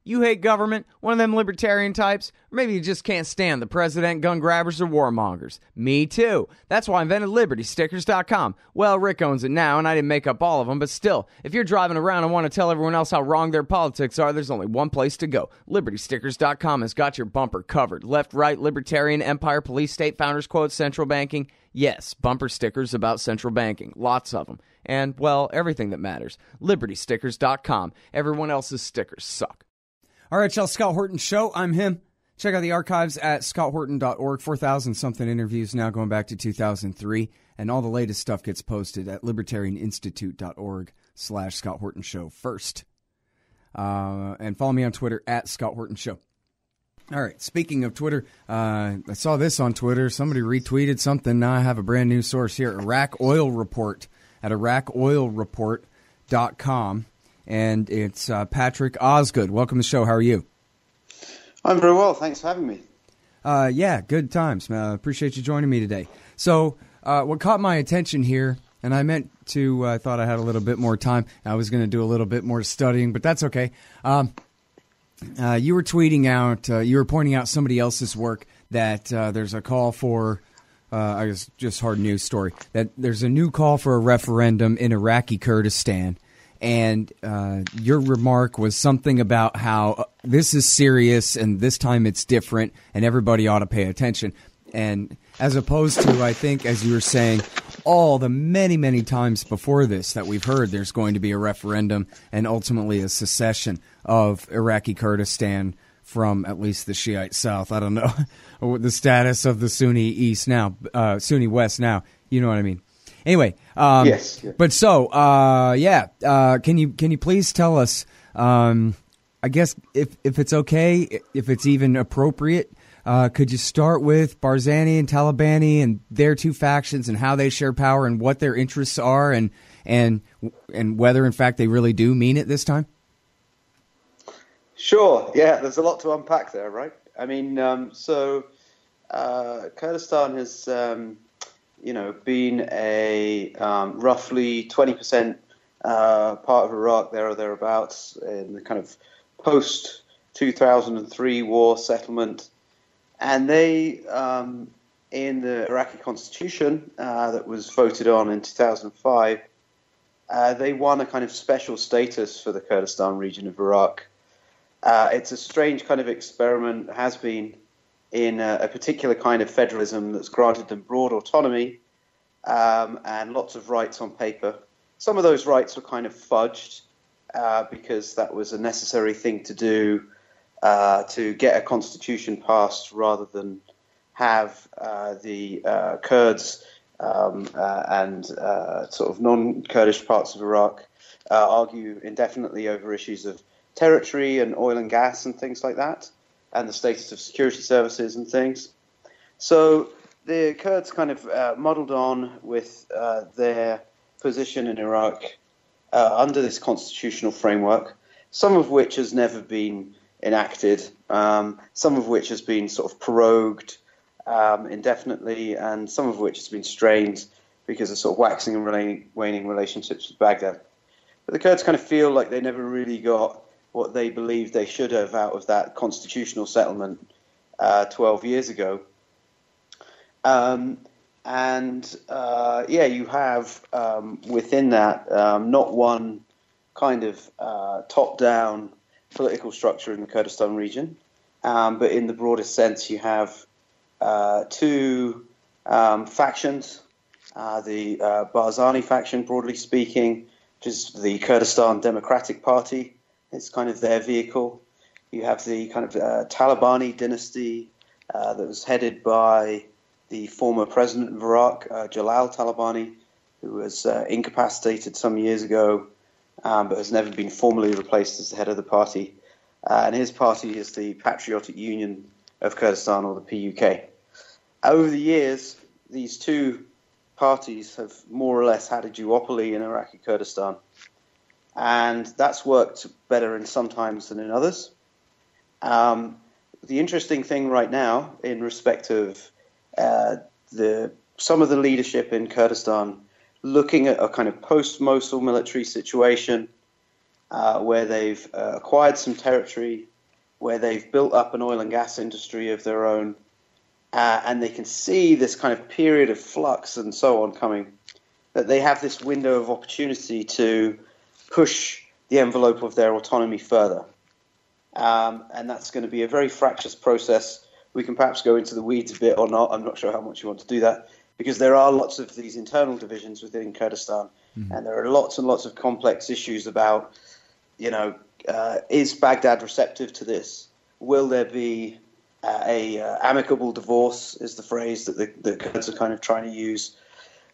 You hate government, one of them libertarian types, or maybe you just can't stand the president, gun grabbers, or warmongers. Me too. That's why I invented LibertyStickers.com. Well, Rick owns it now, and I didn't make up all of them, but still, if you're driving around and want to tell everyone else how wrong their politics are, there's only one place to go. LibertyStickers.com has got your bumper covered. Left, right, libertarian, empire, police, state, founders, quotes, central banking. Yes, bumper stickers about central banking. Lots of them. And, well, everything that matters. LibertyStickers.com. Everyone else's stickers suck. All right, y'all, Scott Horton Show. I'm him. Check out the archives at scotthorton.org. 4,000-something interviews now going back to 2003. And all the latest stuff gets posted at libertarianinstitute.org/Scott Horton Show first. And follow me on Twitter at Scott Horton Show. All right, speaking of Twitter, I saw this on Twitter. Somebody retweeted something. Now I have a brand new source here, Iraq Oil Report at IraqOilReport.com. And it's Patrick Osgood. Welcome to the show. How are you? I'm very well. Thanks for having me. Yeah, good times. Appreciate you joining me today. So what caught my attention here, and I meant to, I thought I had a little bit more time. I was going to do a little bit more studying, but that's okay. You were tweeting out, you were pointing out somebody else's work that there's a call for, I guess just hard news story, that there's a new call for a referendum in Iraqi Kurdistan. And your remark was something about how this is serious and this time it's different and everybody ought to pay attention. And as opposed to, I think, as you were saying, all the many, many times before this that we've heard there's going to be a referendum and ultimately a secession of Iraqi Kurdistan from at least the Shiite South. I don't know the status of the Sunni East now, Sunni West now. You know what I mean? Anyway, yes. But so, can you please tell us, I guess if it's okay, if it's even appropriate, could you start with Barzani and Talabani and their two factions and how they share power and what their interests are and whether in fact they really do mean it this time? Sure. Yeah, there's a lot to unpack there, right? I mean, Kurdistan has been a roughly 20% part of Iraq, there or thereabouts, in the kind of post-2003 war settlement. And they, in the Iraqi constitution that was voted on in 2005, they won a kind of special status for the Kurdistan region of Iraq. It's a strange kind of experiment, has been, in a particular kind of federalism that's granted them broad autonomy and lots of rights on paper. Some of those rights were kind of fudged because that was a necessary thing to do to get a constitution passed rather than have the Kurds and sort of non-Kurdish parts of Iraq argue indefinitely over issues of territory and oil and gas and things like that, and the status of security services and things. So the Kurds kind of muddled on with their position in Iraq under this constitutional framework, some of which has never been enacted, some of which has been sort of prorogued indefinitely, and some of which has been strained because of sort of waxing and waning relationships with Baghdad. But the Kurds kind of feel like they never really got what they believed they should have out of that constitutional settlement 12 years ago. You have within that not one kind of top-down political structure in the Kurdistan region, but in the broadest sense you have two factions, the Barzani faction, broadly speaking, which is the Kurdistan Democratic Party. It's kind of their vehicle. You have the kind of Talabani dynasty that was headed by the former president of Iraq, Jalal Talabani, who was incapacitated some years ago, but has never been formally replaced as the head of the party. And his party is the Patriotic Union of Kurdistan, or the PUK. Over the years, these two parties have more or less had a duopoly in Iraqi Kurdistan. And that's worked better in some times than in others. The interesting thing right now, in respect of some of the leadership in Kurdistan, looking at a kind of post-Mosul military situation where they've acquired some territory where they've built up an oil and gas industry of their own, and they can see this kind of period of flux and so on coming, that they have this window of opportunity to push the envelope of their autonomy further. And that's going to be a very fractious process. We can perhaps go into the weeds a bit or not. I'm not sure how much you want to do that, because there are lots of these internal divisions within Kurdistan, and there are lots and lots of complex issues about, is Baghdad receptive to this? Will there be a amicable divorce, is the phrase that the Kurds are kind of trying to use?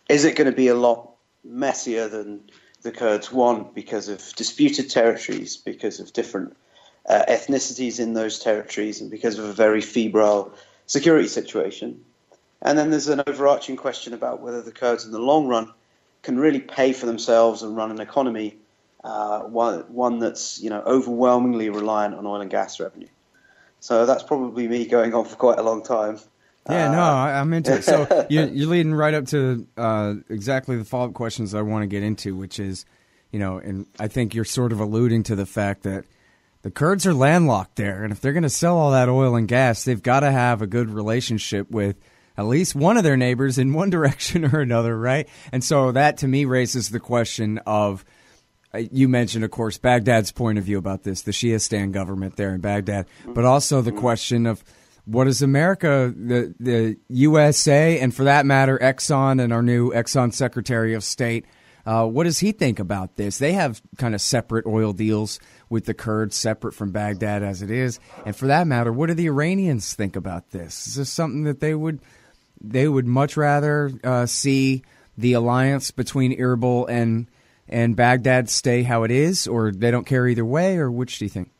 Is it going to be a lot messier than the Kurds want because of disputed territories, because of different ethnicities in those territories, and because of a very febrile security situation? And then there's an overarching question about whether the Kurds in the long run can really pay for themselves and run an economy, one that's overwhelmingly reliant on oil and gas revenue. So that's probably me going on for quite a long time. Yeah, no, I'm into it. So you're leading right up to exactly the follow-up questions I want to get into, which is, and I think you're sort of alluding to the fact that the Kurds are landlocked there, and if they're going to sell all that oil and gas, they've got to have a good relationship with at least one of their neighbors in one direction or another, right? And so that, to me, raises the question of, you mentioned, of course, Baghdad's point of view about this, the Shiistan government there in Baghdad, but also the question of what is America, the USA, and for that matter, Exxon and our new Exxon Secretary of State, what does he think about this? They have kind of separate oil deals with the Kurds, separate from Baghdad as it is. And for that matter, what do the Iranians think about this? Is this something that they would much rather see the alliance between Erbil and Baghdad stay how it is, or they don't care either way, or which do you think?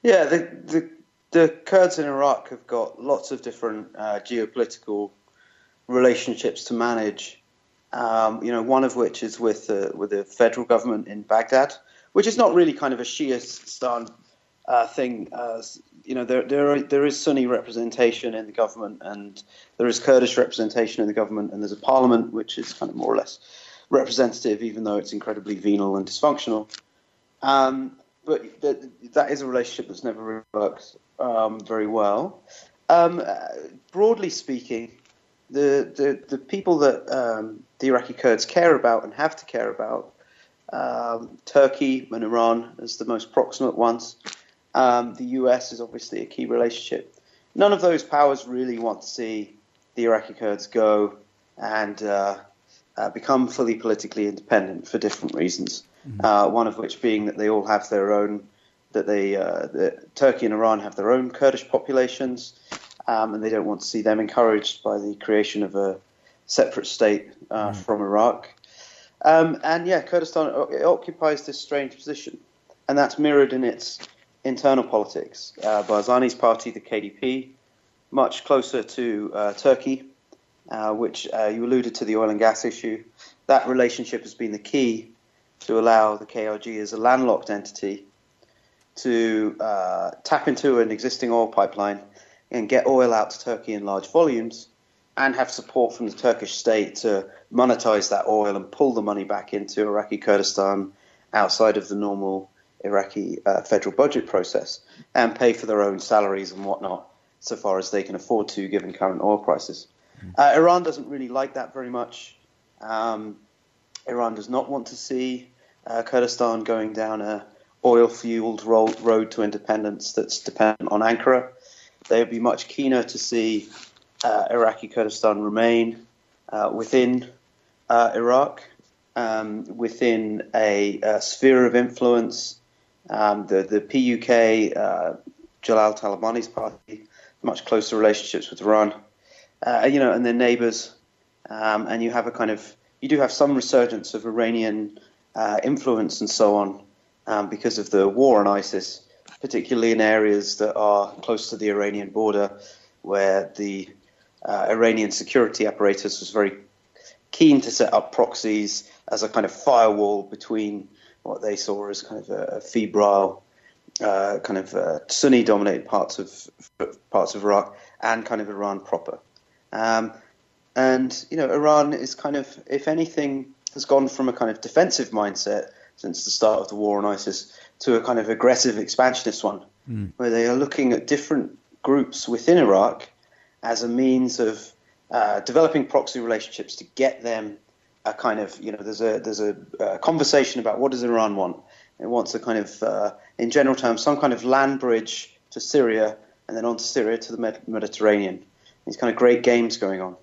Yeah, the Kurds in Iraq have got lots of different geopolitical relationships to manage. One of which is with the federal government in Baghdad, which is not really kind of a Shiistan thing. There is Sunni representation in the government, and there is Kurdish representation in the government, and there's a parliament which is kind of more or less representative, even though it's incredibly venal and dysfunctional. But that is a relationship that's never really worked very well. Broadly speaking, the people that the Iraqi Kurds care about and have to care about, Turkey and Iran as the most proximate ones. The US is obviously a key relationship. None of those powers really want to see the Iraqi Kurds go and become fully politically independent for different reasons. One of which being that they all have their own, that Turkey and Iran have their own Kurdish populations, and they don't want to see them encouraged by the creation of a separate state from Iraq. Kurdistan occupies this strange position, and that's mirrored in its internal politics. Barzani's party, the KDP, much closer to Turkey, which you alluded to, the oil and gas issue. That relationship has been the key to allow the KRG as a landlocked entity to tap into an existing oil pipeline and get oil out to Turkey in large volumes, and have support from the Turkish state to monetize that oil and pull the money back into Iraqi Kurdistan outside of the normal Iraqi federal budget process, and pay for their own salaries and whatnot, so far as they can afford to, given current oil prices. Iran doesn't really like that very much. Iran does not want to see Kurdistan going down a oil-fueled road to independence that's dependent on Ankara. They would be much keener to see Iraqi Kurdistan remain within Iraq, within a sphere of influence. The PUK, Jalal Talabani's party, much closer relationships with Iran, and their neighbors. And you do have some resurgence of Iranian influence and so on because of the war on ISIS, particularly in areas that are close to the Iranian border, where the Iranian security apparatus was very keen to set up proxies as a kind of firewall between what they saw as kind of a febrile, Sunni-dominated parts of Iraq and kind of Iran proper. Iran is kind of, if anything, has gone from a kind of defensive mindset since the start of the war on ISIS to a kind of aggressive expansionist one, where they are looking at different groups within Iraq as a means of developing proxy relationships to get them a kind of, there's a conversation about what does Iran want. It wants a kind of, in general terms, some kind of land bridge to Syria and then on to Syria to the Mediterranean. These kind of great games going on.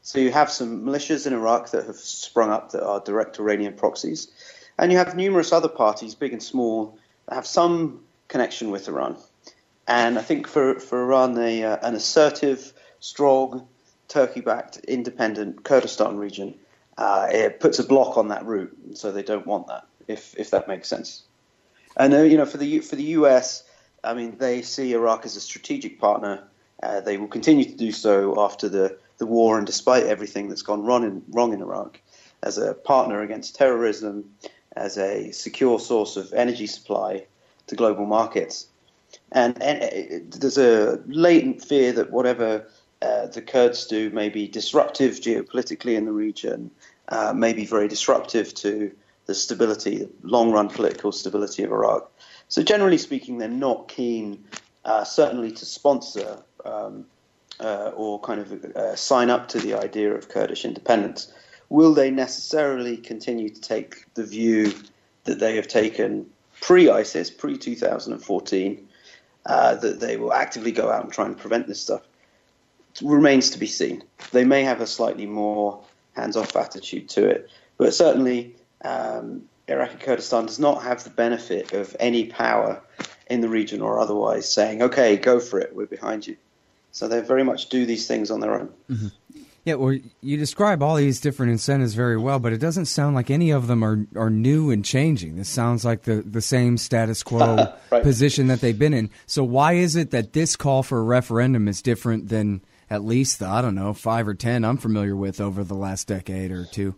So you have some militias in Iraq that have sprung up that are direct Iranian proxies. And you have numerous other parties, big and small, that have some connection with Iran. And I think for Iran, an assertive, strong, Turkey-backed, independent Kurdistan region, it puts a block on that route. So they don't want that, if that makes sense. And for the US, I mean, they see Iraq as a strategic partner. They will continue to do so after the war and despite everything that's gone wrong in Iraq, as a partner against terrorism, as a secure source of energy supply to global markets. And there's a latent fear that whatever the Kurds do may be disruptive geopolitically in the region, may be very disruptive to the stability, the long-run political stability of Iraq. So generally speaking, they're not keen, certainly to sponsor or kind of sign up to the idea of Kurdish independence. Will they necessarily continue to take the view that they have taken pre-ISIS, pre-2014, that they will actively go out and try and prevent this stuff? It remains to be seen. They may have a slightly more hands-off attitude to it, but certainly Iraqi Kurdistan does not have the benefit of any power in the region or otherwise saying, okay, go for it, we're behind you. So they very much do these things on their own. Mm-hmm. Yeah, well, you describe all these different incentives very well, but it doesn't sound like any of them are new and changing. This sounds like the same status quo right. position that they've been in. So why is it that this call for a referendum is different than at least the, 5 or 10 I'm familiar with over the last decade or two?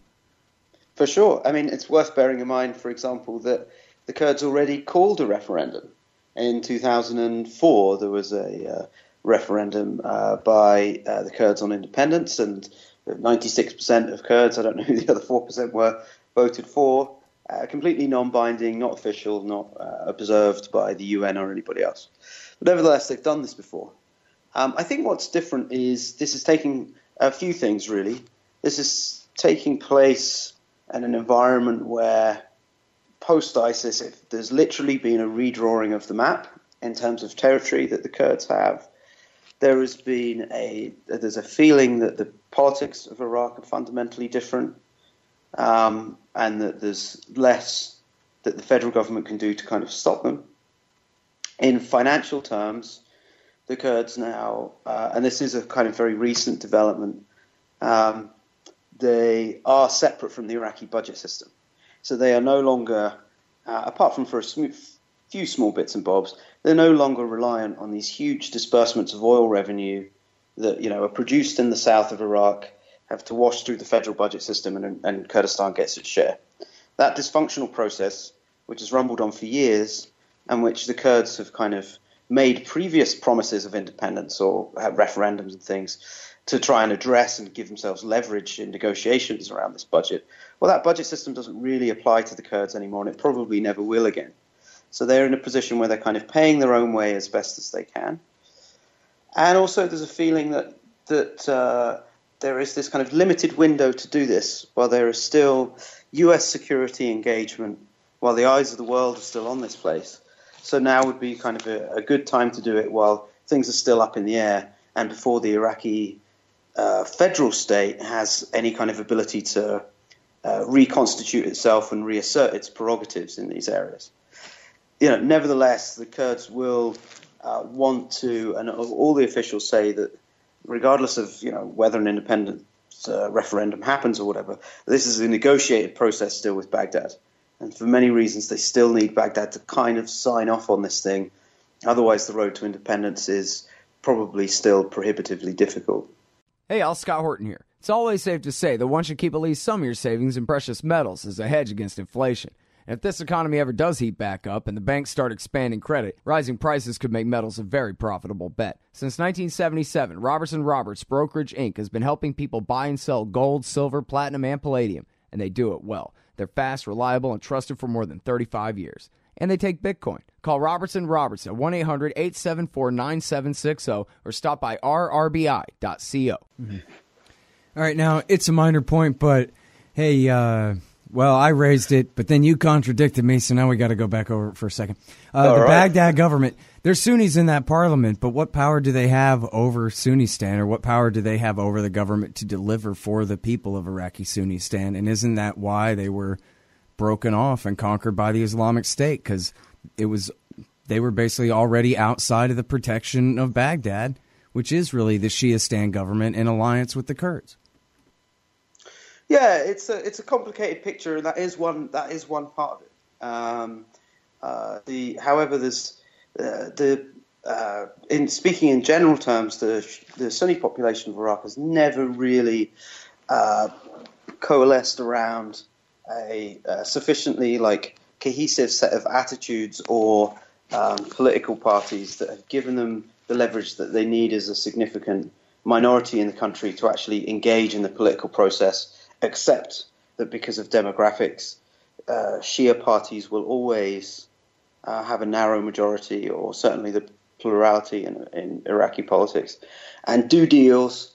For sure. I mean, it's worth bearing in mind, for example, that the Kurds already called a referendum. In 2004, there was a referendum by the Kurds on independence, and 96% of Kurds, I don't know who the other 4% were, voted for. Completely non-binding, not official, not observed by the UN or anybody else. But nevertheless, they've done this before. I think what's different is this is taking a few things, really. This is taking place in an environment where post-ISIS, if there's literally been a redrawing of the map in terms of territory that the Kurds have. There's a feeling that the politics of Iraq are fundamentally different, and that there's less that the federal government can do to kind of stop them. In financial terms, the Kurds now, and this is a kind of very recent development, they are separate from the Iraqi budget system. So they are no longer, apart from for a few small bits and bobs, they're no longer reliant on these huge disbursements of oil revenue that are produced in the south of Iraq, have to wash through the federal budget system, and Kurdistan gets its share. That dysfunctional process, which has rumbled on for years, and which the Kurds have kind of made previous promises of independence or have referendums and things to try and address and give themselves leverage in negotiations around this budget. Well, that budget system doesn't really apply to the Kurds anymore, and it probably never will again. So they're in a position where they're kind of paying their own way as best as they can. And also there's a feeling that there is this kind of limited window to do this while there is still US security engagement, while the eyes of the world are still on this place. So now would be kind of a good time to do it while things are still up in the air and before the Iraqi federal state has any kind of ability to reconstitute itself and reassert its prerogatives in these areas. Nevertheless, the Kurds will want to, and all the officials say that regardless of whether an independent referendum happens or whatever, this is a negotiated process still with Baghdad. And for many reasons, they still need Baghdad to kind of sign off on this thing. Otherwise, the road to independence is probably still prohibitively difficult. Hey, all, Scott Horton here. It's always safe to say that one should keep at least some of your savings in precious metals as a hedge against inflation. And if this economy ever does heat back up and the banks start expanding credit, rising prices could make metals a very profitable bet. Since 1977, Robertson Roberts Brokerage Inc. has been helping people buy and sell gold, silver, platinum, and palladium, and they do it well. They're fast, reliable, and trusted for more than 35 years. and they take Bitcoin. Call Robertson Roberts at 1-800-874-9760 or stop by rrbi.co. Mm-hmm. All right, now, it's a minor point, but, hey, I raised it, but then you contradicted me, so now we got to go back over it for a second. Baghdad government, there's Sunnis in that parliament, but what power do they have over Sunnistan, or what power do they have over the government to deliver for the people of Iraqi Sunnistan? And isn't that why they were broken off and conquered by the Islamic State? Because they were basically already outside of the protection of Baghdad, which is really the Shiistan government in alliance with the Kurds. Yeah, it's a complicated picture, and that is one part of it. However, there's in speaking in general terms, the Sunni population of Iraq has never really coalesced around a sufficiently cohesive set of attitudes or political parties that have given them the leverage that they need as a significant minority in the country to actually engage in the political process. Except that because of demographics, Shia parties will always have a narrow majority, or certainly the plurality in Iraqi politics, and do deals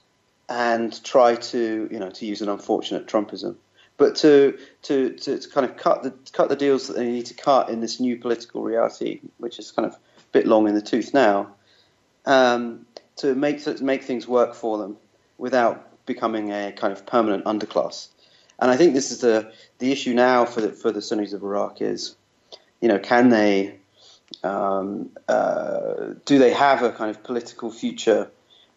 and try to use an unfortunate Trumpism, but to kind of cut the deals that they need to cut in this new political reality, which is kind of a bit long in the tooth now, to make things work for them without becoming a kind of permanent underclass. And I think this is the issue now for the Sunnis of Iraq is, can they do they have a kind of political future?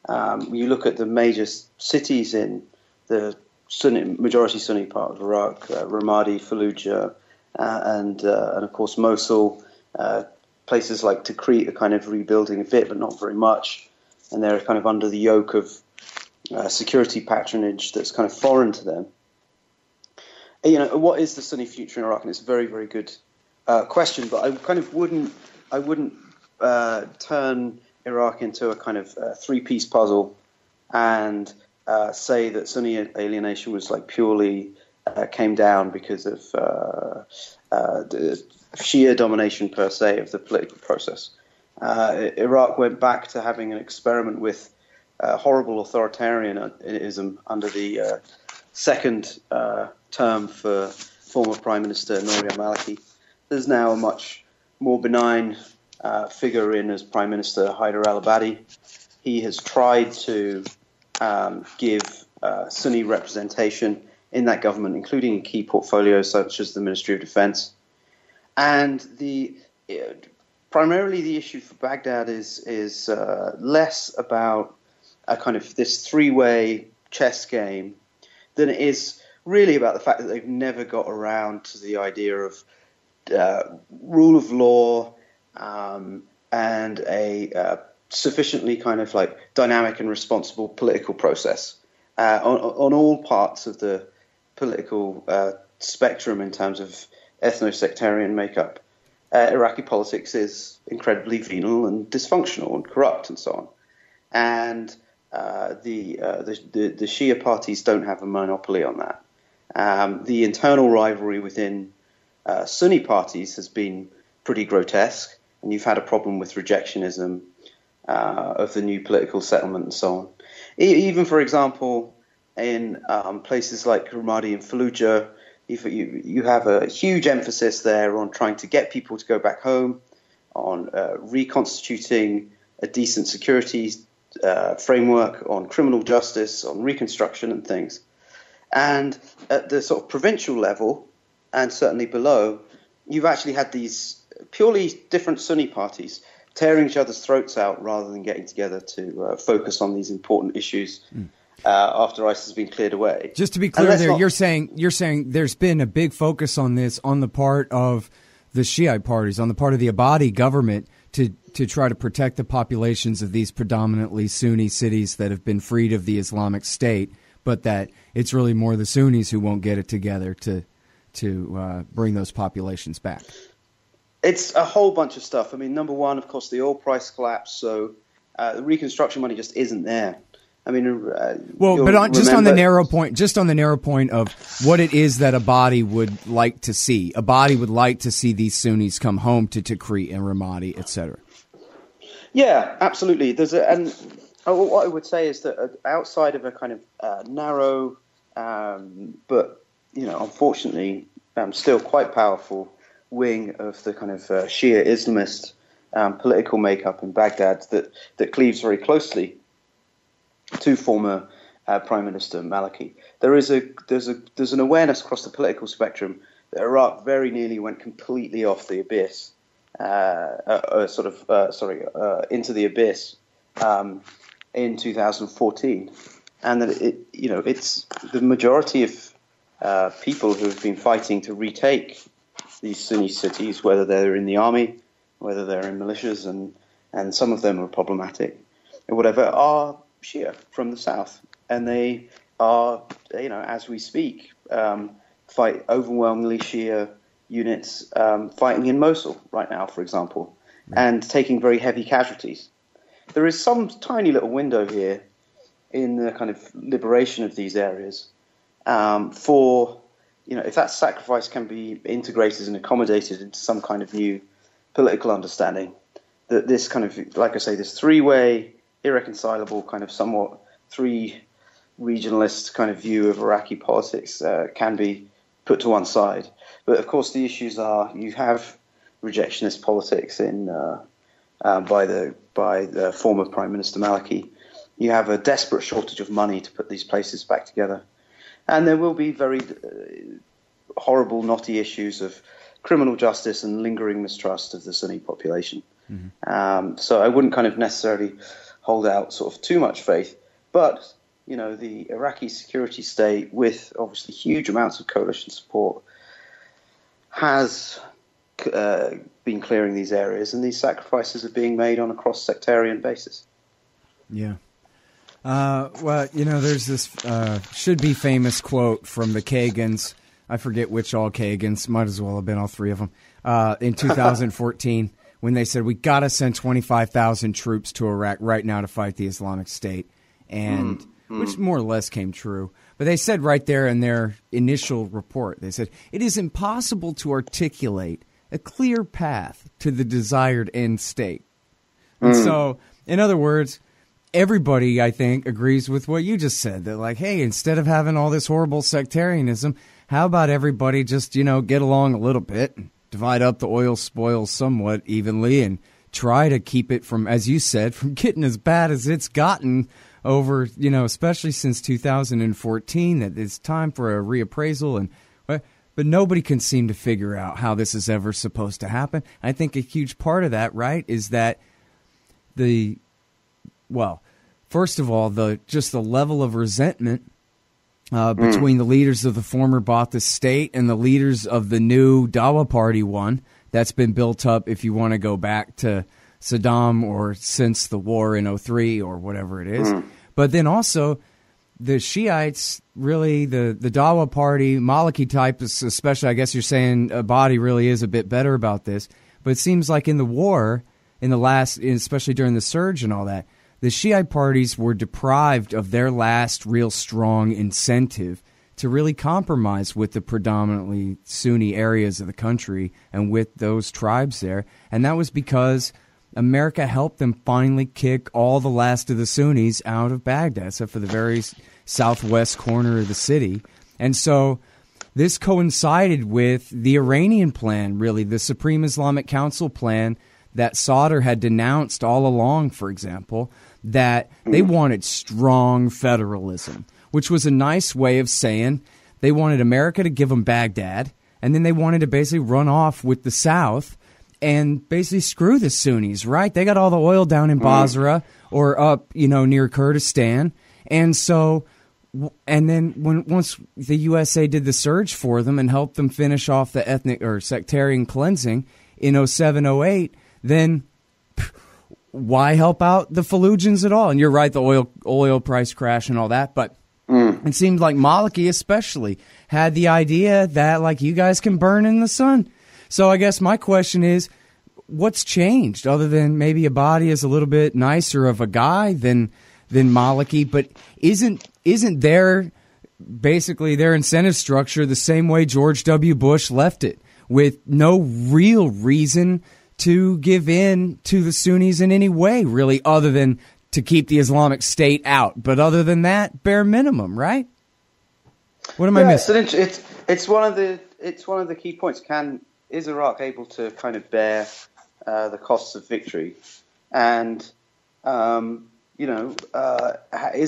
You look at the major cities in the majority Sunni part of Iraq, Ramadi, Fallujah, and of course Mosul. Places like Tikrit are kind of rebuilding a bit, but not very much, and they're kind of under the yoke of security patronage that's kind of foreign to them. What is the Sunni future in Iraq? And it's a very, very good question, but I kind of wouldn't turn Iraq into a kind of three-piece puzzle and say that Sunni alienation was purely came down because of the Shia domination per se of the political process. Iraq went back to having an experiment with horrible authoritarianism under the second term for former Prime Minister Nouri al-Maliki. There's now a much more benign figure in as Prime Minister Haider al-Abadi. He has tried to give Sunni representation in that government, including key portfolios such as the Ministry of Defense. And primarily the issue for Baghdad is less about a kind of this three-way chess game than it is really about the fact that they've never got around to the idea of rule of law and a sufficiently kind of dynamic and responsible political process on all parts of the political spectrum in terms of ethno-sectarian makeup. Iraqi politics is incredibly venal and dysfunctional and corrupt and so on. And the Shia parties don't have a monopoly on that. The internal rivalry within Sunni parties has been pretty grotesque, and you've had a problem with rejectionism of the new political settlement and so on. Even, for example, in places like Ramadi and Fallujah, you have a huge emphasis there on trying to get people to go back home, on reconstituting a decent security framework, on criminal justice, on reconstruction and things. And at the sort of provincial level, and certainly below, you've actually had these purely different Sunni parties tearing each other's throats out rather than getting together to focus on these important issues after ISIS has been cleared away. Just to be clear there, you're saying there's been a big focus on this on the part of the Shiite parties, on the part of the Abadi government to try to protect the populations of these predominantly Sunni cities that have been freed of the Islamic State, but that it's really more the Sunnis who won't get it together to bring those populations back. It's a whole bunch of stuff. I mean, number one, of course, the oil price collapse, so the reconstruction money just isn't there. I mean, just on the narrow point of what it is that a body would like to see. A body would like to see these Sunnis come home to Tikrit and Ramadi, etc. Yeah, absolutely. What I would say is that outside of a kind of narrow, but unfortunately, still quite powerful wing of the kind of Shia Islamist political makeup in Baghdad that cleaves very closely to former Prime Minister Maliki. There's an awareness across the political spectrum that Iraq very nearly went completely off the abyss, into the abyss in 2014, and that it's the majority of people who have been fighting to retake these Sunni cities, whether they're in the army, whether they're in militias, and some of them are problematic, or whatever, are Shia from the south, and they are, as we speak, fight overwhelmingly Shia units fighting in Mosul right now, for example, and taking very heavy casualties. There is some tiny little window here in the kind of liberation of these areas for, if that sacrifice can be integrated and accommodated into some kind of new political understanding, that this kind of, like I say, this three-way, irreconcilable kind of somewhat three regionalist kind of view of Iraqi politics can be put to one side. But of course, the issues are you have rejectionist politics by the former Prime Minister Maliki. You have a desperate shortage of money to put these places back together, and there will be very horrible, knotty issues of criminal justice and lingering mistrust of the Sunni population. Mm-hmm. So I wouldn't kind of necessarily hold out sort of too much faith, but the Iraqi security state, with obviously huge amounts of coalition support, has been clearing these areas, and these sacrifices are being made on a cross-sectarian basis. Yeah. There's this should-be famous quote from the Kagans. I forget which all Kagans. Might as well have been all three of them. In 2014, when they said, we got to send 25,000 troops to Iraq right now to fight the Islamic State, and which more or less came true. But they said right there in their initial report, they said, it is impossible to articulate a clear path to the desired end state. And so, in other words, everybody, I think, agrees with what you just said. That, like, hey, instead of having all this horrible sectarianism, how about everybody just, get along a little bit, and divide up the oil spoils somewhat evenly, and try to keep it from, as you said, from getting as bad as it's gotten over, especially since 2014, that it's time for a reappraisal. But nobody can seem to figure out how this is ever supposed to happen. I think a huge part of that, right, is that first of all, the level of resentment between the leaders of the former Ba'ath state and the leaders of the new Dawa Party one that's been built up, if you want to go back to Saddam or since the war in 2003 or whatever it is. But then also the Shiites, really, the Dawa Party, Maliki type, especially, I guess you're saying Abadi really is a bit better about this. But it seems like in the war, especially during the surge and all that, the Shiite parties were deprived of their last real strong incentive to really compromise with the predominantly Sunni areas of the country and with those tribes there. And that was because America helped them finally kick all the last of the Sunnis out of Baghdad, except for the very southwest corner of the city. And so this coincided with the Iranian plan, really, the Supreme Islamic Council plan that Sadr had denounced all along, for example, that they wanted strong federalism, which was a nice way of saying they wanted America to give them Baghdad, and then they wanted to basically run off with the South and basically screw the Sunnis, right? They got all the oil down in Basra or up, near Kurdistan. And so, and then once the USA did the surge for them and helped them finish off the ethnic or sectarian cleansing in 2007, 2008, then why help out the Fallujahs at all? And you're right, the oil price crash and all that, but it seemed like Maliki especially had the idea that, like, you guys can burn in the sun. So I guess my question is, what's changed other than maybe Abadi is a little bit nicer of a guy than than Maliki, but isn't their basically their incentive structure the same way George W. Bush left it, with no real reason to give in to the Sunnis in any way, really, other than to keep the Islamic State out. But other than that, bare minimum, right? What am I missing? It's one of the key points. Is Iraq able to kind of bear the costs of victory, and is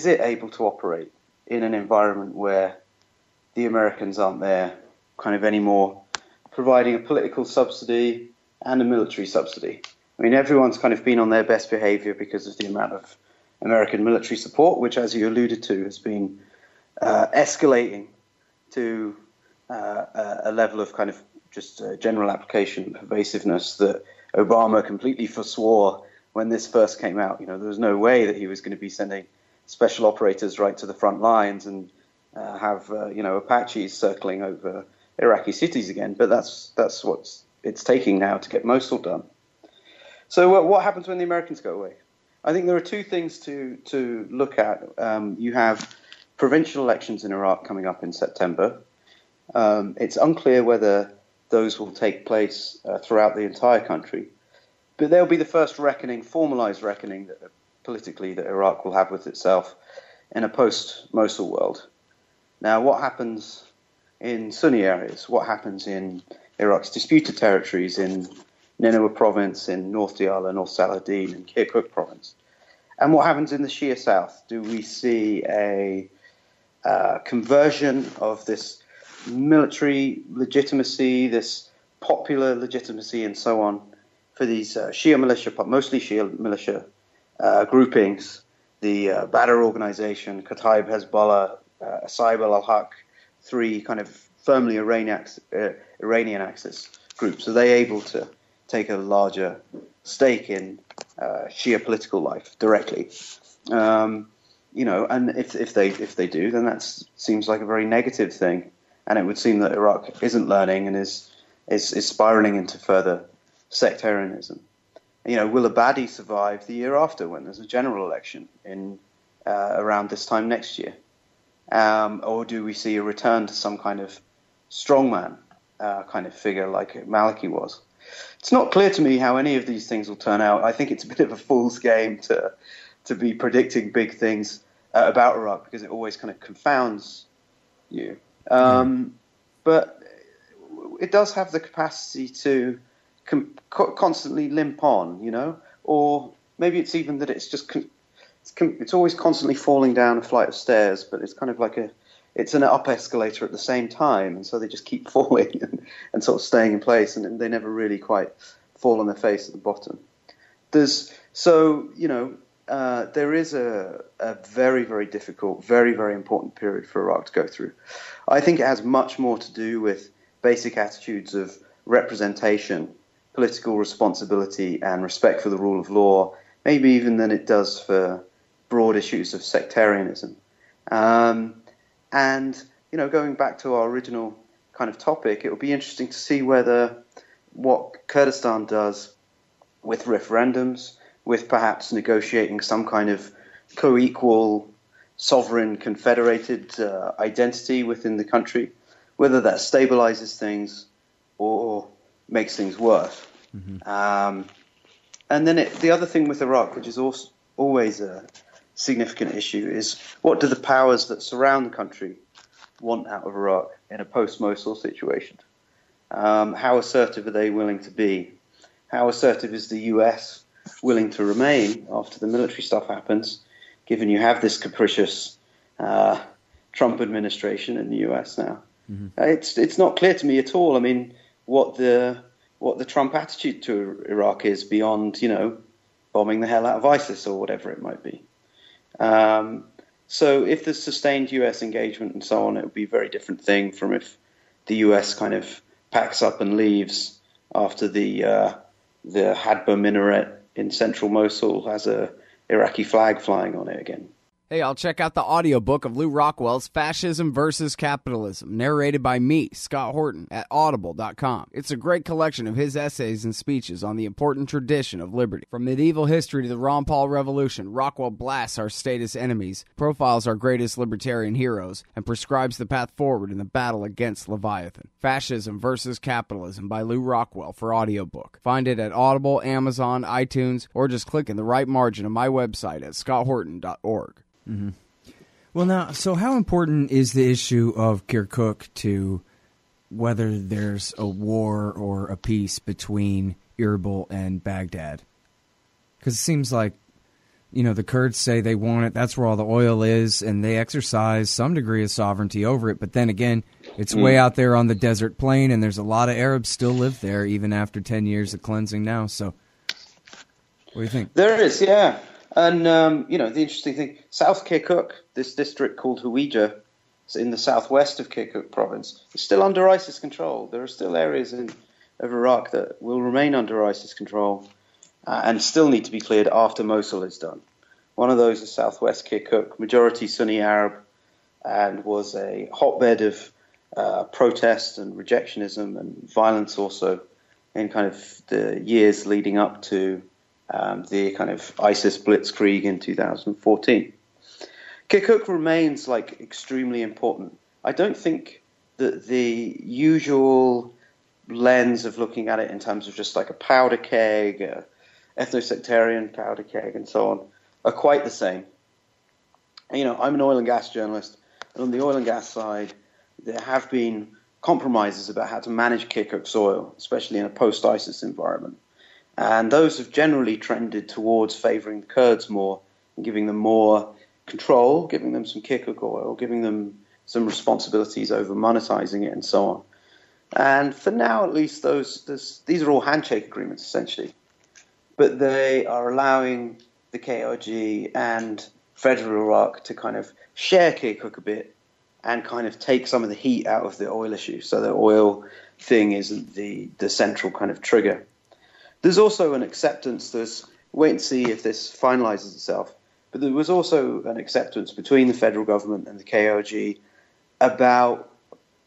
it able to operate in an environment where the Americans aren't there, kind of anymore, providing a political subsidy and a military subsidy? I mean, everyone's kind of been on their best behavior because of the amount of American military support, which, as you alluded to, has been escalating to a level of kind of just general application pervasiveness that Obama completely forswore when this first came out. There was no way that he was going to be sending special operators right to the front lines and have Apaches circling over Iraqi cities again. But that's what it's taking now to get Mosul done. So what happens when the Americans go away? I think there are two things to look at. You have provincial elections in Iraq coming up in September. It's unclear whether those will take place throughout the entire country, but they'll be the first formalized reckoning politically that Iraq will have with itself in a post-Mosul world. Now, what happens in Sunni areas? What happens in Iraq's disputed territories in Nineveh province, in North Diyala, North Saladin, and Kirkuk province? And what happens in the Shia south? Do we see a conversion of this military legitimacy, this popular legitimacy, and so on, for these Shia militia, mostly Shia militia groupings, the Badr organization, Kataib Hezbollah, Saib al-Haq, three kind of firmly Iranian axis groups? Are they able to take a larger stake in Shia political life directly? And if they do, then that seems like a very negative thing. And it would seem that Iraq isn't learning and is spiraling into further sectarianism. Will Abadi survive the year after, when there's a general election in around this time next year? Or do we see a return to some kind of strongman kind of figure like Maliki was? It's not clear to me how any of these things will turn out. I think it's a bit of a fool's game to be predicting big things about Iraq, because it always kind of confounds you. But it does have the capacity to constantly limp on, or maybe it's even that it's just it's always constantly falling down a flight of stairs, but it's kind of like it's an up escalator at the same time, and so they just keep falling and sort of staying in place, and they never really quite fall on their face at the bottom. There is a very, very difficult, very, very important period for Iraq to go through. I think it has much more to do with basic attitudes of representation, political responsibility, and respect for the rule of law, maybe even than it does for broad issues of sectarianism. Going back to our original kind of topic, it will be interesting to see what Kurdistan does with referendums, with perhaps negotiating some kind of co-equal, sovereign, confederated identity within the country, whether that stabilizes things or makes things worse. Mm-hmm. And then the other thing with Iraq, which is also always a significant issue, is what do the powers that surround the country want out of Iraq in a post-Mosul situation? How assertive are they willing to be? How assertive is the US willing to remain after the military stuff happens, given you have this capricious Trump administration in the US now? Mm-hmm. It's not clear to me at all. I mean, what the Trump attitude to Iraq is beyond, bombing the hell out of ISIS or whatever it might be. So if there's sustained US engagement and so on, it would be a very different thing from if the US kind of packs up and leaves after the Hadba minaret in central Mosul has a Iraqi flag flying on it again. Hey, I'll check out the audiobook of Lou Rockwell's Fascism versus Capitalism, narrated by me, Scott Horton, at audible.com. It's a great collection of his essays and speeches on the important tradition of liberty. From medieval history to the Ron Paul Revolution, Rockwell blasts our statist enemies, profiles our greatest libertarian heroes, and prescribes the path forward in the battle against Leviathan. Fascism versus Capitalism by Lou Rockwell for audiobook. Find it at Audible, Amazon, iTunes, or just click in the right margin of my website at scotthorton.org. Mm-hmm. Well, now, so how important is the issue of Kirkuk to whether there's a war or a peace between Erbil and Baghdad? Because it seems like, the Kurds say they want it. That's where all the oil is, and they exercise some degree of sovereignty over it. But then again, it's way out there on the desert plain, and there's a lot of Arabs still live there, even after 10 years of cleansing now. So what do you think? There is, yeah. And, the interesting thing, South Kirkuk, this district called Hawija, in the southwest of Kirkuk province, is still under ISIS control. There are still areas of Iraq that will remain under ISIS control and still need to be cleared after Mosul is done. One of those is southwest Kirkuk, majority Sunni Arab, and was a hotbed of protest and rejectionism and violence also in kind of the years leading up to the kind of ISIS blitzkrieg in 2014. Kirkuk remains extremely important. I don't think that the usual lens of looking at it in terms of just like a powder keg, ethno-sectarian powder keg, and so on, are quite the same. I'm an oil and gas journalist, and on the oil and gas side, there have been compromises about how to manage Kirkuk's oil, especially in a post-ISIS environment. And those have generally trended towards favoring the Kurds more and giving them more control, giving them some Kirkuk oil, giving them some responsibilities over monetizing it and so on. And for now, at least, these are all handshake agreements, essentially. But they are allowing the KRG and federal Iraq to kind of share Kirkuk a bit and kind of take some of the heat out of the oil issue. So the oil thing isn't the central kind of trigger. There's also an acceptance, wait and see if this finalizes itself, but there was also an acceptance between the federal government and the KRG about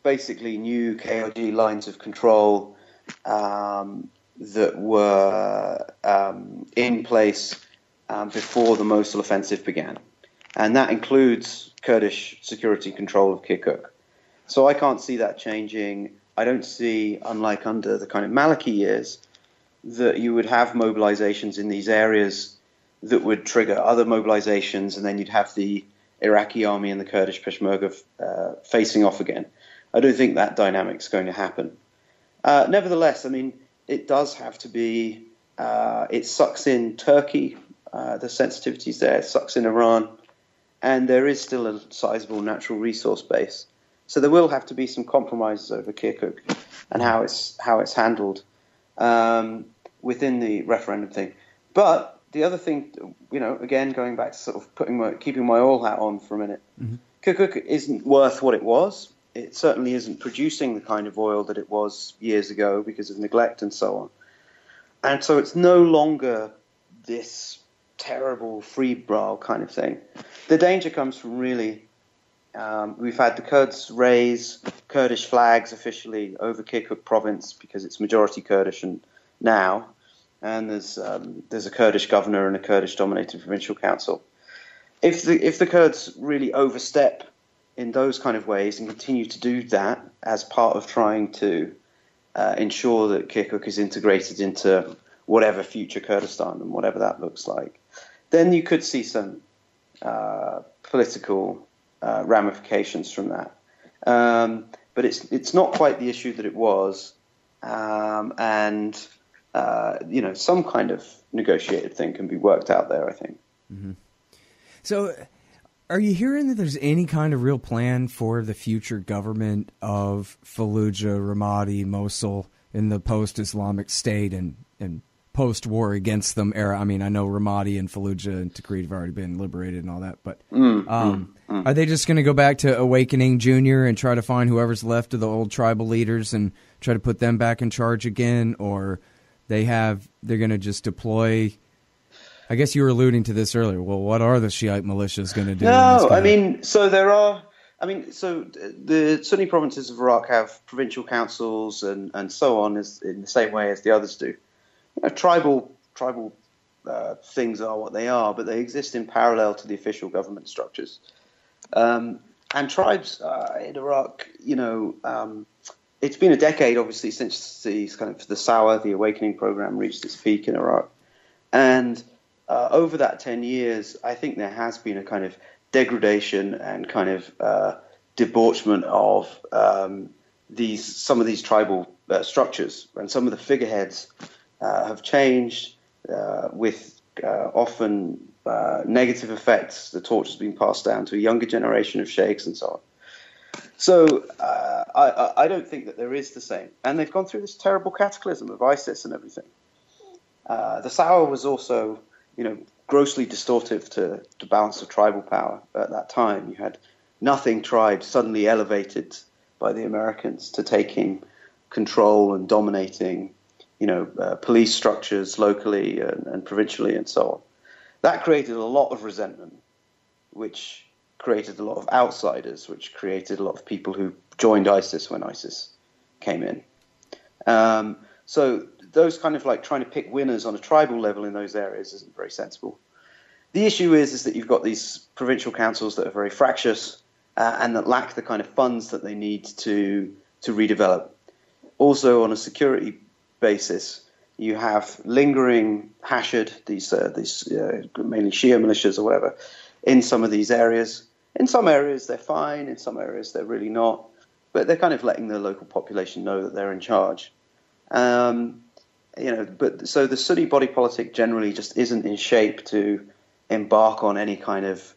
basically new KRG lines of control that were in place before the Mosul offensive began. And that includes Kurdish security control of Kirkuk. So I can't see that changing. I don't see, unlike under the kind of Maliki years, that you would have mobilizations in these areas that would trigger other mobilizations, and then you'd have the Iraqi army and the Kurdish Peshmerga facing off again. I don't think that dynamic's going to happen. Nevertheless, it does have to be, it sucks in Turkey, the sensitivities there, it sucks in Iran, and there is still a sizable natural resource base. So there will have to be some compromises over Kirkuk and how it's handled within the referendum thing. But the other thing, again, going back to sort of keeping my oil hat on for a minute, Kirkuk isn't worth what it was. It certainly isn't producing the kind of oil that it was years ago because of neglect and so on. And so it's no longer this terrible free-for-all kind of thing. The danger comes from really, we've had the Kurds raise Kurdish flags officially over Kirkuk province because it's majority Kurdish now, and there's a Kurdish governor and a Kurdish-dominated provincial council. If the Kurds really overstep in those kind of ways and continue to do that as part of trying to ensure that Kirkuk is integrated into whatever future Kurdistan and whatever that looks like, then you could see some political ramifications from that. But it's not quite the issue that it was, and some kind of negotiated thing can be worked out there, I think. Mm-hmm. So are you hearing that there's any kind of real plan for the future government of Fallujah, Ramadi, Mosul in the post-Islamic State and post-war against them era? I know Ramadi and Fallujah and Tikrit have already been liberated and all that, but are they just going to go back to Awakening Junior and try to find whoever's left of the old tribal leaders and try to put them back in charge again, or they're going to just deploy I guess you were alluding to this earlier. Well, what are the Shiite militias going to do? No, I mean, so there are. I mean, so the Sunni provinces of Iraq have provincial councils and so on, in the same way as the others do. Tribal things are what they are, but they exist in parallel to the official government structures. And tribes in Iraq, it's been a decade, obviously, since the Sawa, the Awakening program, reached its peak in Iraq. And over that 10 years, I think there has been a kind of degradation and kind of debauchement of some of these tribal structures, and some of the figureheads have changed with often negative effects. The torch has been passed down to a younger generation of sheikhs and so on. So I don't think that there is the same, and they've gone through this terrible cataclysm of ISIS and everything. The Sawa was also, grossly distortive to the balance of tribal power at that time. You had nothing tribes suddenly elevated by the Americans to taking control and dominating, police structures locally and provincially and so on. That created a lot of resentment, which created a lot of outsiders, which created a lot of people who joined ISIS when ISIS came in. So those kind of like trying to pick winners on a tribal level in those areas isn't very sensible. The issue is that you've got these provincial councils that are very fractious and that lack the kind of funds that they need to redevelop. Also, on a security basis, you have lingering hashd, these mainly Shia militias or whatever, in some of these areas. In some areas they're fine, in some areas they're really not, but they're kind of letting the local population know that they're in charge. But so the Sunni body politic generally just isn't in shape to embark on any kind of,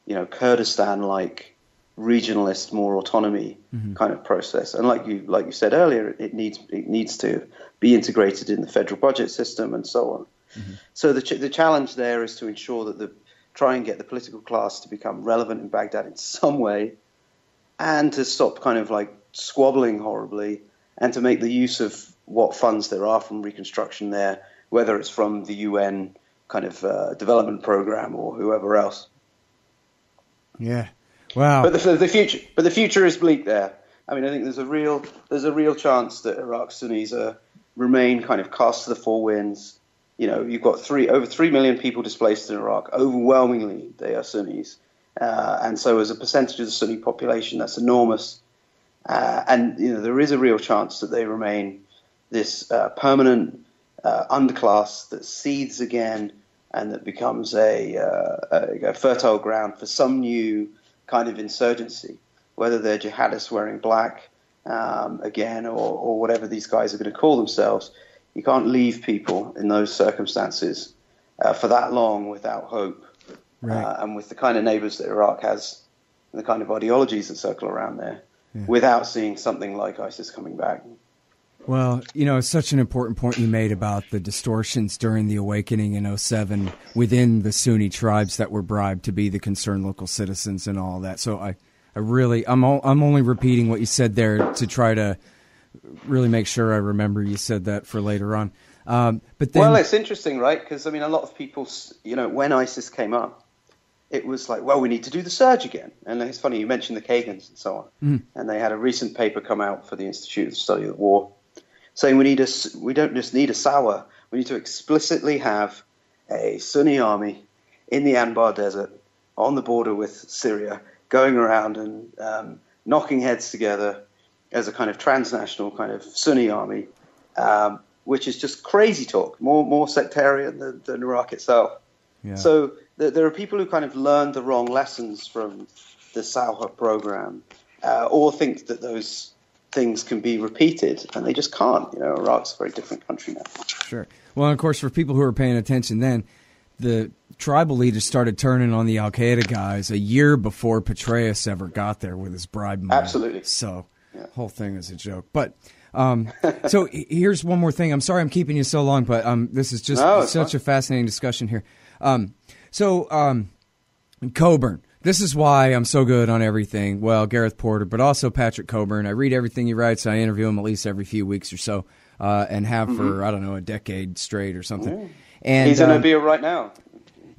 Kurdistan-like regionalist, more autonomy kind of process. And like you said earlier, it needs to be integrated in the federal budget system and so on. Mm-hmm. So the challenge there is to ensure that try and get the political class to become relevant in Baghdad in some way, and to stop kind of like squabbling horribly, and to make the use of what funds there are from reconstruction there, whether it's from the UN kind of development program or whoever else. Yeah, wow. But the future is bleak there. I mean, I think there's a real chance that Iraq's Sunnis remain kind of cast to the four winds. You've got over 3 million people displaced in Iraq. Overwhelmingly, they are Sunnis, and so as a percentage of the Sunni population, that's enormous. And there is a real chance that they remain this permanent underclass that seethes again and that becomes a fertile ground for some new kind of insurgency, whether they're jihadists wearing black again or whatever these guys are going to call themselves. You can't leave people in those circumstances for that long without hope. Right. And with the kind of neighbors that Iraq has and the kind of ideologies that circle around there, without seeing something like ISIS coming back. Well, it's such an important point you made about the distortions during the awakening in 2007 within the Sunni tribes that were bribed to be the concerned local citizens and all that. So I'm only repeating what you said there to try to really make sure I remember you said that for later on. But then, well, it's interesting, right? Because, a lot of people, when ISIS came up, it was like, well, we need to do the surge again. And it's funny, you mentioned the Kagans and so on. Mm. And they had a recent paper come out for the Institute of Study of the War saying we don't just need a Sawa, we need to explicitly have a Sunni army in the Anbar Desert on the border with Syria going around and knocking heads together as a kind of transnational kind of Sunni army, which is just crazy talk, more sectarian than Iraq itself. Yeah. So there are people who kind of learned the wrong lessons from the Sawa program, or think that those things can be repeated, and they just can't. Iraq's a very different country now. Sure. Well, and of course, for people who are paying attention then, the tribal leaders started turning on the Al-Qaeda guys a year before Petraeus ever got there with his bribe money. Absolutely. So the whole thing is a joke. But so here's one more thing. I'm sorry I'm keeping you so long, but this is just such a fascinating discussion here. Coburn. This is why I'm so good on everything. Well, Gareth Porter, but also Patrick Coburn. I read everything he writes. I interview him at least every few weeks or so, and have for, I don't know, a decade straight or something. Yeah. And he's in OBO right now.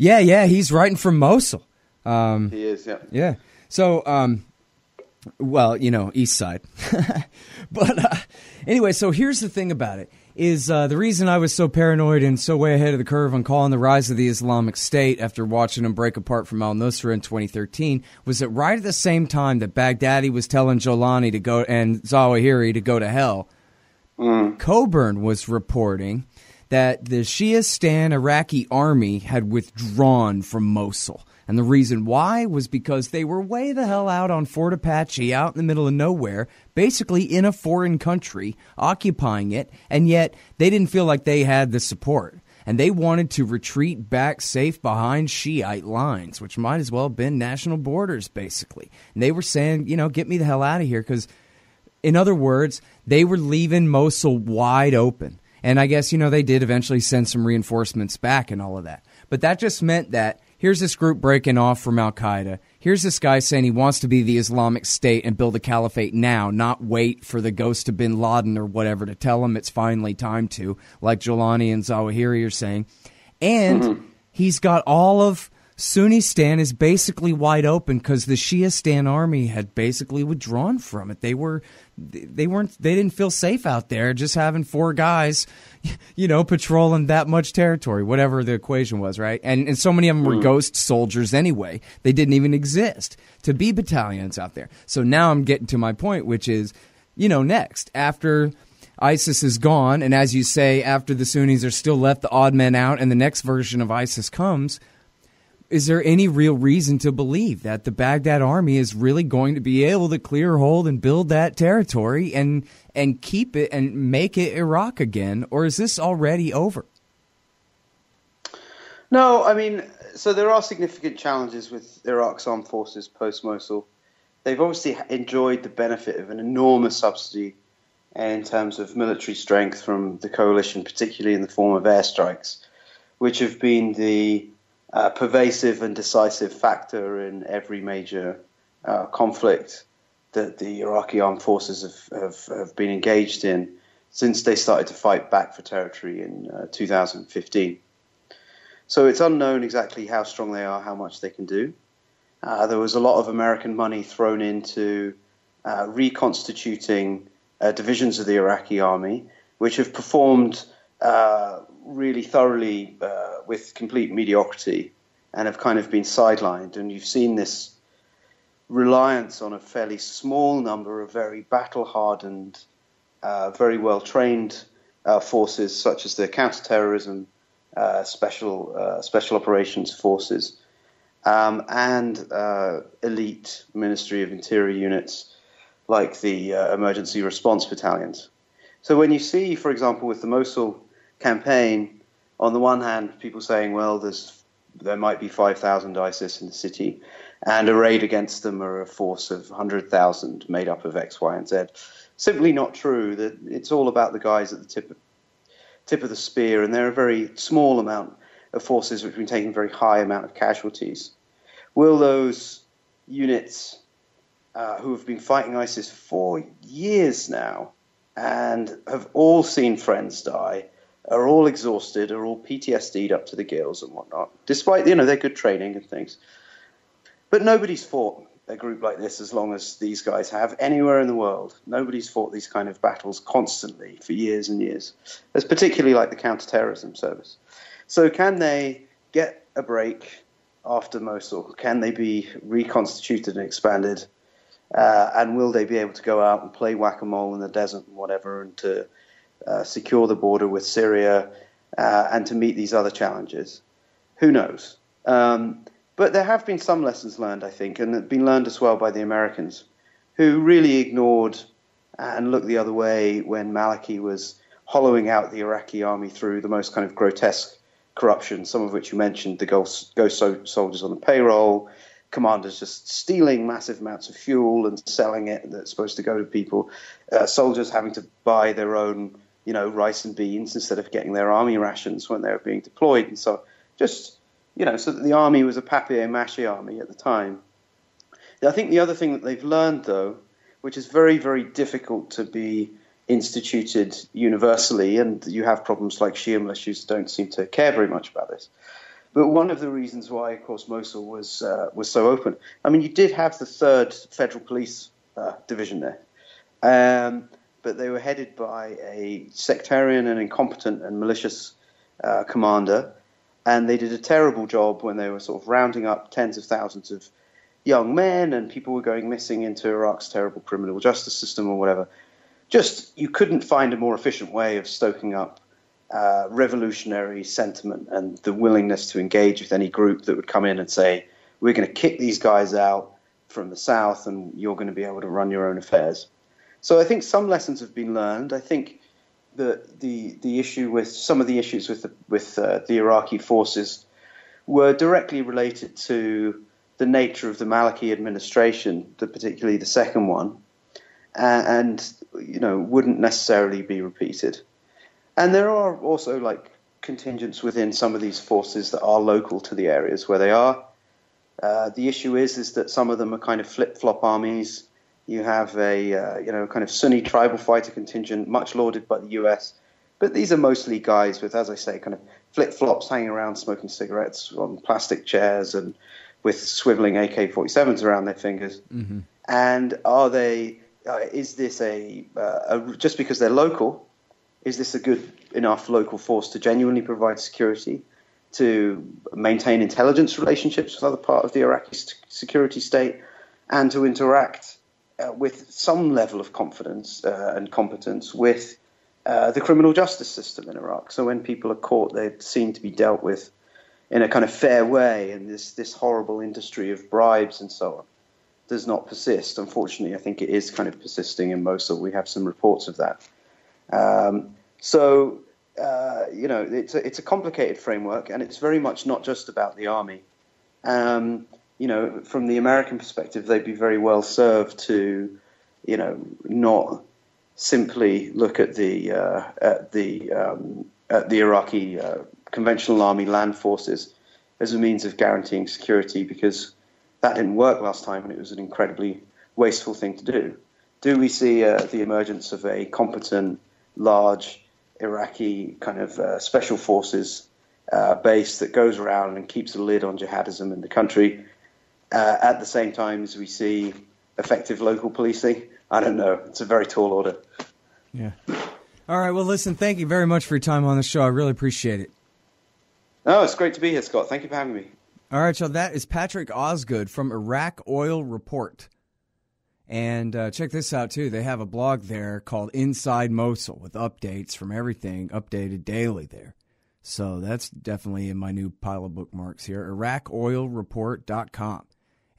Yeah, he's writing from Mosul. He is, yeah. Yeah. So, well, East Side. But anyway, so here's the thing about it. Is the reason I was so paranoid and so way ahead of the curve on calling the rise of the Islamic State after watching them break apart from al-Nusra in 2013 was that right at the same time that Baghdadi was telling Jolani to go and Zawahiri to go to hell, Coburn was reporting that the Shiistan Iraqi army had withdrawn from Mosul. And the reason why was because they were way the hell out on Fort Apache, out in the middle of nowhere, basically in a foreign country, occupying it, and yet they didn't feel like they had the support. And they wanted to retreat back safe behind Shiite lines, which might as well have been national borders, basically. And they were saying, get me the hell out of here, because, in other words, they were leaving Mosul wide open. And I guess, they did eventually send some reinforcements back and all of that. But that just meant that here's this group breaking off from al-Qaeda. Here's this guy saying he wants to be the Islamic State and build a caliphate now, not wait for the ghost of bin Laden or whatever to tell him it's finally time to, like Jolani and Zawahiri are saying. And he's got all of Sunnistan is basically wide open because the Shiistan army had basically withdrawn from it. They didn't feel safe out there just having four guys, patrolling that much territory, whatever the equation was, right? And so many of them were ghost soldiers anyway. They didn't even exist to be battalions out there. So now I'm getting to my point, which is, next, after ISIS is gone, and as you say, after the Sunnis are still left the odd men out, and the next version of ISIS comes, is there any real reason to believe that the Baghdad army is really going to be able to clear hold and build that territory and keep it and make it Iraq again? Or is this already over? No, so there are significant challenges with Iraq's armed forces post-Mosul. They've obviously enjoyed the benefit of an enormous subsidy in terms of military strength from the coalition, particularly in the form of airstrikes, which have been the pervasive and decisive factor in every major conflict that the Iraqi armed forces have been engaged in since they started to fight back for territory in 2015. So it's unknown exactly how strong they are, how much they can do. There was a lot of American money thrown into reconstituting divisions of the Iraqi army, which have performed really thoroughly with complete mediocrity and have kind of been sidelined. And you've seen this reliance on a fairly small number of very battle-hardened, very well-trained forces, such as the counterterrorism, special operations forces, and elite Ministry of Interior units like the emergency response battalions. So when you see, for example, with the Mosul campaign, on the one hand, people saying, well, there might be 5,000 ISIS in the city, and arrayed against them are a force of 100,000 made up of X, Y, and Z. Simply not true. That it's all about the guys at the tip of the spear, and they're a very small amount of forces which have been taking a very high amount of casualties. Will those units who have been fighting ISIS for years now and have all seen friends die, are all exhausted, are all PTSD'd up to the gills and whatnot, despite, their good training and things. But nobody's fought a group like this as long as these guys have anywhere in the world. Nobody's fought these kind of battles constantly for years and years. It's particularly like the counterterrorism service. So can they get a break after Mosul? Can they be reconstituted and expanded? And will they be able to go out and play whack-a-mole in the desert and whatever, and to secure the border with Syria and to meet these other challenges? Who knows? But there have been some lessons learned, I think, and have been learned as well by the Americans, who really ignored and looked the other way when Maliki was hollowing out the Iraqi army through the most kind of grotesque corruption, some of which you mentioned, the ghost soldiers on the payroll, commanders just stealing massive amounts of fuel and selling it that's supposed to go to people, soldiers having to buy their own, rice and beans instead of getting their army rations when they were being deployed. And so just, so that the army was a papier-mâché army at the time. I think the other thing that they've learned, though, which is very, very difficult to be instituted universally, and you have problems like Shia militias don't seem to care very much about this, But one of the reasons why, of course, Mosul was so open. I mean, you did have the 3rd Federal Police Division there, but they were headed by a sectarian and incompetent and malicious commander, and they did a terrible job when they were sort of rounding up tens of thousands of young men, and people were going missing into Iraq's terrible criminal justice system or whatever. Just, you couldn't find a more efficient way of stoking up revolutionary sentiment and the willingness to engage with any group that would come in and say, we're going to kick these guys out from the south and you're going to be able to run your own affairs. So I think some lessons have been learned. I think that the issue with some of the issues with the Iraqi forces were directly related to the nature of the Maliki administration, particularly the second one, and wouldn't necessarily be repeated. And there are also contingents within some of these forces that are local to the areas where they are. The issue is that some of them are kind of flip-flop armies. You have a kind of Sunni tribal fighter contingent, much lauded by the US, but these are mostly guys with, as I say, kind of flip-flops hanging around smoking cigarettes on plastic chairs and with swiveling AK-47s around their fingers. Mm-hmm. And are they? Is this just because they're local? Is this a good enough local force to genuinely provide security, to maintain intelligence relationships with other part of the Iraqi security state, and to interact with some level of confidence and competence with the criminal justice system in Iraq? So when people are caught, they seem to be dealt with in a kind of fair way, and this horrible industry of bribes and so on does not persist. Unfortunately, I think it is kind of persisting in Mosul. We have some reports of that. It's a complicated framework, and it's very much not just about the army. From the American perspective, they'd be very well served to, not simply look at the Iraqi conventional army land forces as a means of guaranteeing security, because that didn't work last time, and it was an incredibly wasteful thing to do. Do we see the emergence of a competent, large Iraqi kind of special forces base that goes around and keeps a lid on jihadism in the country at the same time as we see effective local policing? I don't know. It's a very tall order. Yeah. All right. Well, listen, thank you very much for your time on the show. I really appreciate it. Oh, it's great to be here, Scott. Thank you for having me. All right. So that is Patrick Osgood from Iraq Oil Report. And check this out, too. They have a blog there called Inside Mosul with updates from everything, updated daily there. So that's definitely in my new pile of bookmarks here, IraqOilReport.com.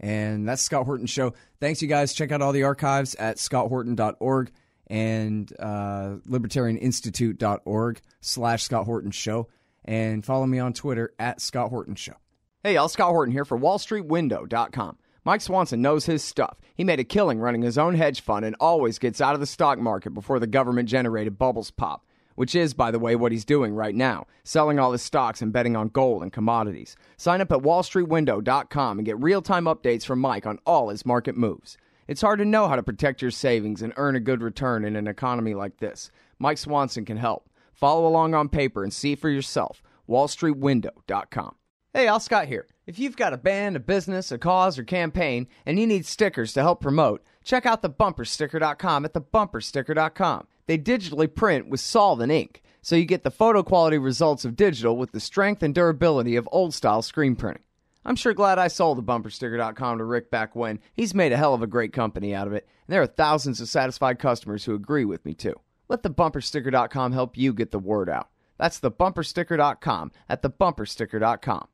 And that's Scott Horton Show. Thanks, you guys. Check out all the archives at scotthorton.org and libertarianinstitute.org/Scott Horton Show. And follow me on Twitter at Scott Horton Show. Hey, y'all, Scott Horton here for WallStreetWindow.com. Mike Swanson knows his stuff. He made a killing running his own hedge fund and always gets out of the stock market before the government-generated bubbles pop, which is, by the way, what he's doing right now, selling all his stocks and betting on gold and commodities. Sign up at WallStreetWindow.com and get real-time updates from Mike on all his market moves. It's hard to know how to protect your savings and earn a good return in an economy like this. Mike Swanson can help. Follow along on paper and see for yourself. WallStreetWindow.com. Hey, Al Scott here. If you've got a band, a business, a cause, or campaign, and you need stickers to help promote, check out thebumpersticker.com at thebumpersticker.com. They digitally print with solvent ink, so you get the photo quality results of digital with the strength and durability of old-style screen printing. I'm sure glad I sold thebumpersticker.com to Rick back when. He's made a hell of a great company out of it, and there are thousands of satisfied customers who agree with me, too. Let thebumpersticker.com help you get the word out. That's thebumpersticker.com at thebumpersticker.com.